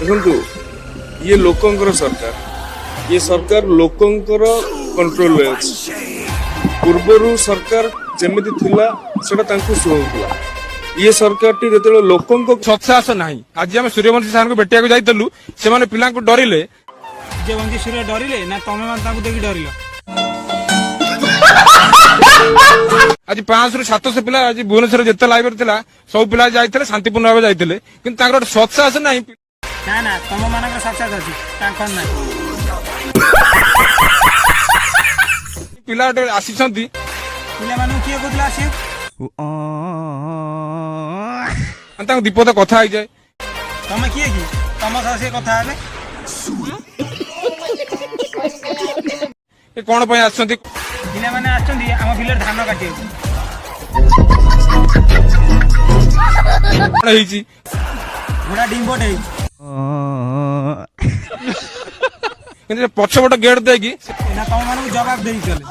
ଦେଖନ୍ତୁ ଇଏ ଲୋକଙ୍କର ସରକାର, ଇଏ ସରକାର ଲୋକଙ୍କର କଣ୍ଟ୍ରୋଲରେ ଅଛି। ପୂର୍ବରୁ ସରକାର ଯେମିତି ଥିଲା ସେଟା ତାଙ୍କୁ ସୁହାଉଥିଲା। ଇଏ ସରକାରଟି ଯେତେବେଳେ ଲୋକଙ୍କ ସତ୍ସାହସ ନାହିଁ। ଆଜି ଆମେ ସୂର୍ଯ୍ୟବଂଶୀ ସାରଙ୍କୁ ଭେଟିବାକୁ ଯାଇଥିଲୁ, ସେମାନେ ପିଲାଙ୍କୁ ଡରିଲେ। ସୂର୍ଯ୍ୟବଂଶୀ ସୂର୍ଯ୍ୟ ଡରିଲେ ନା ତମେ ମାନେ ତାଙ୍କୁ ଦେଖି ଡରିଲ? ଆଜି 500ରୁ 700 ପିଲା ଆଜି ଭୁବନେଶ୍ୱରରେ ଯେତେ ଲାଇବ୍ରେରୀ ଥିଲା ସବୁ ପିଲା ଯାଇଥିଲେ, ଶାନ୍ତିପୂର୍ଣ୍ଣ ଭାବେ ଯାଇଥିଲେ, କିନ୍ତୁ ତାଙ୍କର ଗୋଟେ ସତ୍ସାହସ ନାହିଁ। ନା ନା ତମ ମାନଙ୍କର ସତ୍ସାହସ ଅଛି, ତାଙ୍କର ନାହିଁ। ପିଲା ଗୋଟେ ଆସିଛନ୍ତି, ପିଲାମାନଙ୍କୁ କିଏ କହୁଥିଲା ଆସିବେ? ତାଙ୍କୁ ଦୀପଦ କଥା ହେଇଯାଏ। ତମେ କିଏ କି ତମ ସହ ସେ କଥା ହେବେ? ଏ କଣ ପାଇଁ ଆସିଛନ୍ତି? ପିଲାମାନେ ଆସିଛନ୍ତି ଆମ ବିଲରେ ଧାନ କାଟିବାକୁ। କଣ ହେଇଛି? ଘୋଡ଼ା ଡିମ୍ବଟେ ହେଇଛି। କିନ୍ତୁ ପଛପଟ ଗେଟ୍ ଦେଇକି ନା ତମ ମାନଙ୍କୁ ଜବାବ ଦେଇଛନ୍ତି।